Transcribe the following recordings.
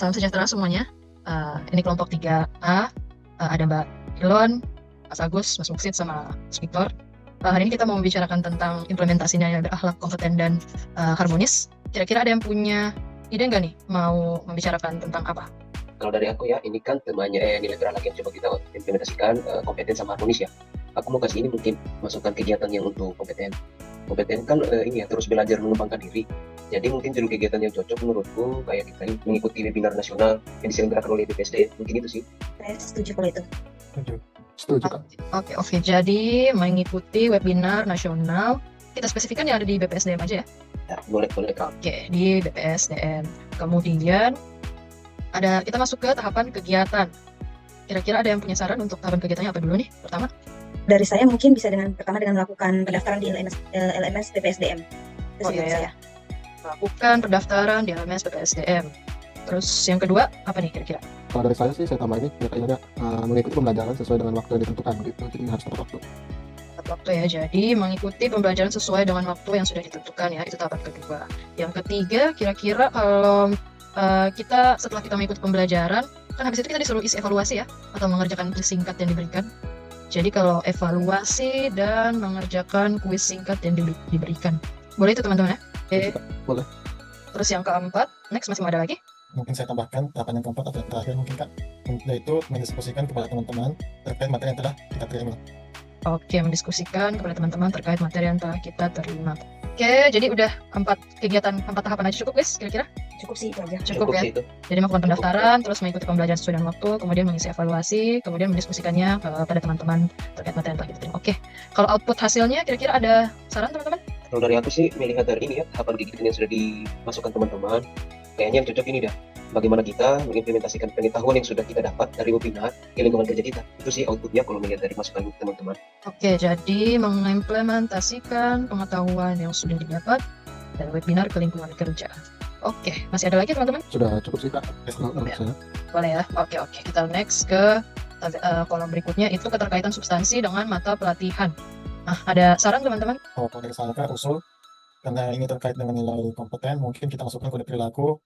salam sejahtera semuanya. Ini kelompok 3A, ada Mbak Ilon, Mas Agus, Mas Muksid, sama Mas Victor. Hari ini kita mau membicarakan tentang implementasinya yang berakhlak, kompeten, dan harmonis. Kira-kira ada yang punya ide nggak nih mau membicarakan tentang apa? Kalau dari aku ya, ini kan temanya nilai berakhlak yang coba kita implementasikan, kompeten sama harmonis ya. Aku mau kasih ini mungkin masukan kegiatan yang untuk kompeten. Kompeten kan ini ya, terus belajar mengembangkan diri. Jadi mungkin judul kegiatan yang cocok menurutku kayak kita ini mengikuti webinar nasional yang diselenggarakan oleh BPSD. Mungkin itu sih. Saya setuju kalau itu. Setuju Kak. Oke. Jadi mengikuti webinar nasional, kita spesifikkan yang ada di BPSDM aja ya. Ya, boleh Kak. Oke, di BPSDM. Kemudian kita masuk ke tahapan kegiatan. Kira-kira ada yang punya saran untuk tahapan kegiatannya apa dulu nih? Pertama, Dari saya mungkin bisa pertama dengan melakukan pendaftaran di LMS BPSDM. Itu sih dari saya. Lakukan pendaftaran di LMS BPSDM. Terus yang kedua apa nih kira-kira? Kalau dari saya sih saya tambah ini kayaknya mengikuti pembelajaran sesuai dengan waktu yang ditentukan gitu. Jadi harus tepat waktu. Tepat waktu ya. Jadi mengikuti pembelajaran sesuai dengan waktu yang sudah ditentukan ya. Itu tahapan kedua. Yang ketiga, kira-kira kalau kita setelah kita mengikuti pembelajaran, kan habis itu kita disuruh isi evaluasi ya, atau mengerjakan kuis singkat yang diberikan. Jadi kalau evaluasi dan mengerjakan kuis singkat yang diberikan. Boleh itu teman-teman ya? Oke. Boleh. Terus yang keempat, next masih mau ada lagi? Mungkin saya tambahkan tahapan yang keempat atau yang terakhir mungkin Kak, yaitu mendiskusikan kepada teman-teman terkait materi yang telah kita terima. Oke, mendiskusikan kepada teman-teman terkait materi yang telah kita terima. Oke, jadi udah 4 tahapan aja cukup guys, kira-kira? Cukup sih itu aja. Cukup ya? sih itu. Jadi melakukan pendaftaran, terus mengikuti pembelajaran sesuai dengan waktu, kemudian mengisi evaluasi, kemudian mendiskusikannya kepada teman-teman terkait materi yang telah kita terima. Oke, kalau output hasilnya kira-kira ada saran teman-teman? Kalau dari aku sih melihat dari ini ya, tahapan kegiatan yang sudah dimasukkan teman-teman, kayaknya yang cocok ini dah. Bagaimana kita mengimplementasikan pengetahuan yang sudah kita dapat dari webinar ke lingkungan kerja kita. Itu sih outputnya kalau melihat dari masukan teman-teman. Oke, jadi mengimplementasikan pengetahuan yang sudah didapat dari webinar ke lingkungan kerja. Oke, masih ada lagi teman-teman? Sudah cukup sih Kak. Cukup ya? Saya. Boleh ya? Oke. Kita next ke kolom berikutnya, itu keterkaitan substansi dengan mata pelatihan. Nah, ada saran teman-teman? Kalau dari saya Kak, usul karena ini terkait dengan nilai kompeten, mungkin kita masukkan kode perilaku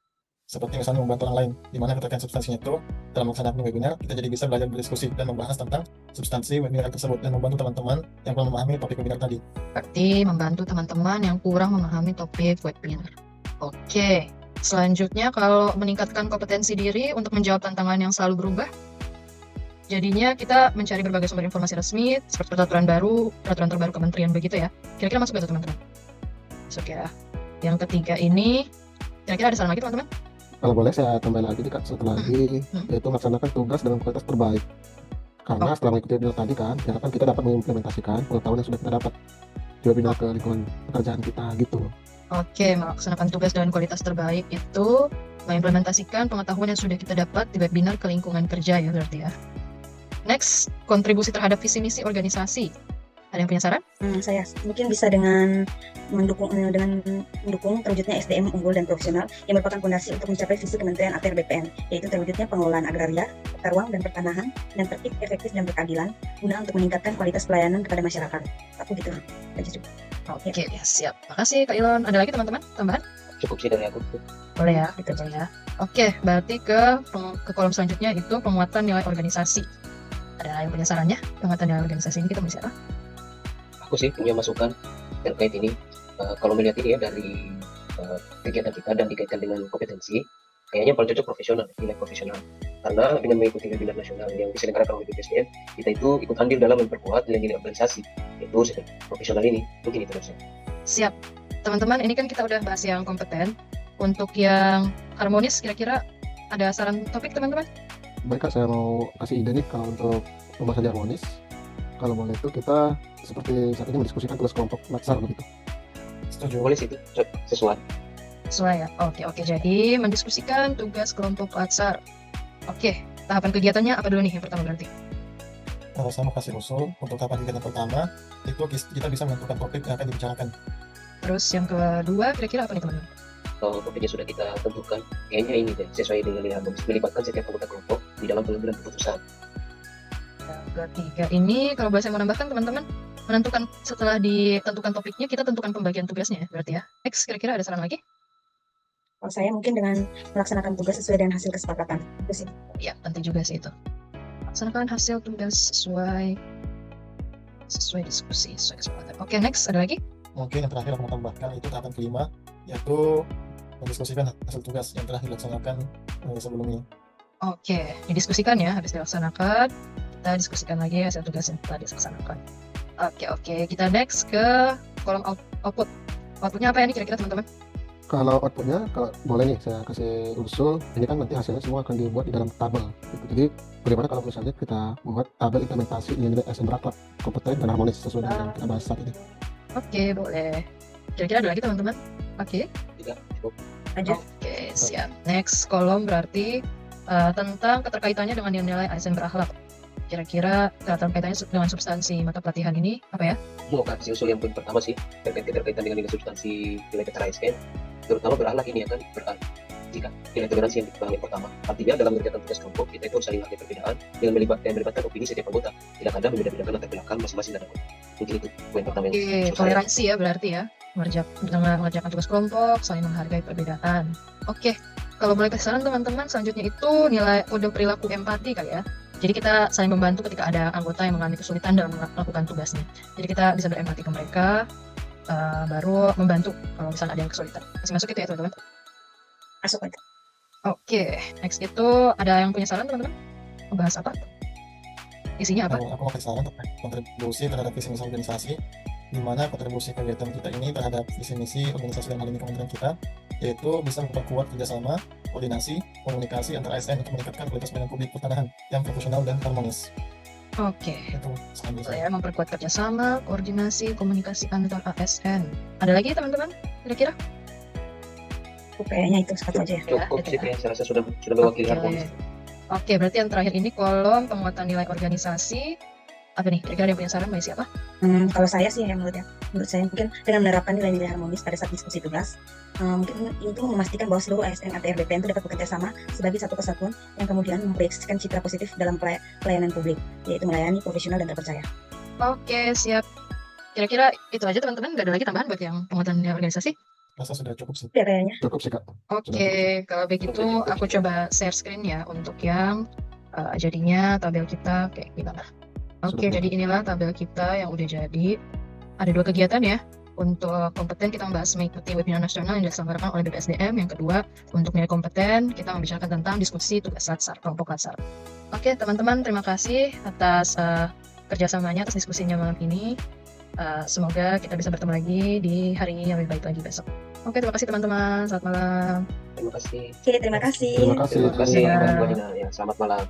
seperti misalnya membantu orang lain, di mana keterkaitan substansinya itu dalam melaksanakan webinar, kita jadi bisa belajar berdiskusi dan membahas tentang substansi webinar tersebut dan membantu teman-teman yang kurang memahami topik webinar tadi. Berarti membantu teman-teman yang kurang memahami topik webinar. Oke, selanjutnya kalau meningkatkan kompetensi diri untuk menjawab tantangan yang selalu berubah, jadinya kita mencari berbagai sumber informasi resmi seperti peraturan terbaru kementerian begitu ya. Kira-kira masuk gak tuh teman-teman? Masuk ya. Yang ketiga ini, kira-kira ada saran lagi teman-teman? Kalau boleh saya tambah lagi nih Kak, satu lagi yaitu melaksanakan tugas dengan kualitas terbaik. Karena setelah mengikuti webinar tadi kan, diharapkan kita dapat mengimplementasikan pengetahuan yang sudah kita dapat di webinar ke lingkungan pekerjaan kita gitu. Oke, melaksanakan tugas dengan kualitas terbaik itu mengimplementasikan pengetahuan yang sudah kita dapat di webinar ke lingkungan kerja ya berarti ya. Next, kontribusi terhadap visi misi organisasi. Ada yang punya saran? Saya mungkin bisa dengan mendukung terwujudnya SDM unggul dan profesional yang merupakan fondasi untuk mencapai visi Kementerian ATR BPN, yaitu terwujudnya pengelolaan agraria, tata ruang dan pertanahan yang tertib, efektif dan berkeadilan guna untuk meningkatkan kualitas pelayanan kepada masyarakat. Aku gitu aja cukup. Oke, siap. Makasih Kak Ilon. Ada lagi teman-teman tambahan? Cukup sih dari aku. Boleh ya, gitu aja ya. Oke, berarti ke kolom selanjutnya itu penguatan nilai organisasi. Ada yang punya sarannya? Penguatan nilai organisasi ini kita mau siapa? Aku sih punya masukan terkait ini. Kalau melihat ini ya dari kegiatan kita dan dikaitkan dengan kompetensi, kayaknya paling cocok profesional, nilai profesional. Karena dengan mengikuti webinar nasional yang diselenggarakan oleh BPSDM, kita itu ikut andil dalam memperkuat nilai-nilai organisasi. Itu profesional ini, mungkin itu maksudnya. Siap. Teman-teman, ini kan kita udah bahas yang kompeten. Untuk yang harmonis, kira-kira ada saran topik teman-teman? Baik Kak, saya mau kasih ide nih kalau untuk pembahasan harmonis. Kalau boleh itu kita seperti saat ini mendiskusikan tugas kelompok latsar begitu. Setuju. Boleh sih itu sesuai. Sesuai ya? Oke. Jadi mendiskusikan tugas kelompok latsar. Oke, tahapan kegiatannya apa dulu nih yang pertama berarti? Saya mau kasih usul untuk tahapan kegiatan pertama, itu kita bisa menentukan topik yang akan dibicarakan. Terus yang kedua, kira-kira apa nih teman-teman? Kalau topiknya sudah kita tentukan, kayaknya ini deh, sesuai dengan nilai harmonis, melibatkan setiap anggota kelompok di dalam pengambilan keputusan. Yang ketiga ini, kalau boleh saya mau nambahkan teman-teman, menentukan setelah ditentukan topiknya, kita tentukan pembagian tugasnya ya berarti ya. Next, kira-kira ada saran lagi? Kalau saya mungkin dengan melaksanakan tugas sesuai dengan hasil kesepakatan. Itu sih. Ya, penting juga sih itu. Laksanakan hasil tugas sesuai diskusi, sesuai kesepakatan. Oke, next ada lagi? Mungkin yang terakhir aku mau tambahkan itu tahapan kelima, yaitu mendiskusikan hasil tugas yang telah dilaksanakan sebelumnya. Oke, didiskusikan ya, habis dilaksanakan, kita diskusikan lagi hasil tugas yang telah dilaksanakan. Oke, kita next ke kolom output. Outputnya apa ya nih kira-kira teman-teman? Kalau outputnya, kalau boleh nih saya kasih usul, ini kan nanti hasilnya semua akan dibuat di dalam tabel gitu. Jadi bagaimana kalau misalnya kita membuat tabel implementasi nilai SM berakhlak, kompeten dan harmonis sesuai dengan yang kita bahas saat ini. Oke, boleh. Kira-kira ada lagi teman-teman? Oke. Tidak cukup. Aja. Oke, siap. Next kolom berarti tentang keterkaitannya dengan nilai ASN berakhlak. Kira-kira keterkaitannya dengan substansi mata pelatihan ini apa ya? Mau kasih usul yang poin pertama sih, keterkaitan dengan nilai substansi nilai PTR ASN, terutama berakhlak ini ya kan, jika nilai toleransi yang yang pertama. Artinya dalam mengerjakan tugas kelompok, kita itu harus saling menghargai perbedaan dengan melibatkan opini setiap anggota. Tidak ada membeda-bedakan latar belakang masing-masing dan anggota. Mungkin itu poin pertama yang Oke, toleransi ya berarti ya. Mengerjakan tugas kelompok, saling menghargai perbedaan. Oke, kalau boleh kasih saran teman-teman, selanjutnya itu nilai kode perilaku empati kali ya. Jadi kita saling membantu ketika ada anggota yang mengalami kesulitan dalam melakukan tugasnya. Jadi kita bisa berempati ke mereka, baru membantu kalau misalnya ada yang kesulitan. Masuk itu ya teman-teman. Masuk aja. Oke, next itu ada yang punya saran teman-teman? Membahas apa? Isinya apa? Aku mau kasih saran terkait kontribusi terhadap visi misi organisasi, di mana kontribusi kegiatan kita ini terhadap visi misi organisasi dan hal ini kementerian kita, yaitu bisa memperkuat kerjasama, koordinasi, komunikasi antar ASN untuk meningkatkan kualitas pelayanan publik pertanahan yang profesional dan harmonis. Oke, Itu selanjutnya. saya memperkuat kerjasama, koordinasi, komunikasi antar ASN. Ada lagi teman-teman? Kira-kira? Kayaknya itu satu aja ya. cukup itu sih ya. ya, saya rasa sudah mewakili harmonis. Oke, berarti yang terakhir ini kolom penguatan nilai organisasi. Apa nih? Kira-kira yang punya saran Mbak siapa? Kalau saya sih ya menurut saya mungkin dengan menerapkan nilai-nilai harmonis pada saat diskusi tugas, mungkin itu memastikan bahwa seluruh ASN ATR BPN itu dapat bekerja sama sebagai satu kesatuan yang kemudian memproyeksikan citra positif dalam pelayanan publik, yaitu melayani profesional dan terpercaya. Oke, siap. Kira-kira itu aja teman-teman. Nggak ada lagi tambahan buat yang penguatan nilai organisasi? Rasa sudah cukup sih. Ya kayaknya. Cukup sih Kak. Oke, kalau begitu aku coba share screen ya untuk yang jadinya tabel kita kayak gimana. Oke, jadi inilah tabel kita yang udah jadi. Ada 2 kegiatan ya. Untuk kompeten kita membahas mengikuti webinar nasional yang diselenggarakan oleh BPSDM. Yang kedua, untuk nilai kompeten kita membicarakan tentang diskusi tugas latsar, kelompok latsar. Oke, teman-teman, terima kasih atas kerjasamanya, atas diskusinya malam ini. Semoga kita bisa bertemu lagi di hari yang lebih baik lagi besok. Oke, terima kasih teman-teman. Selamat malam. Terima kasih. Oke, terima kasih. Terima kasih. Terima kasih Ya. Mbak Dina. Ya, selamat malam.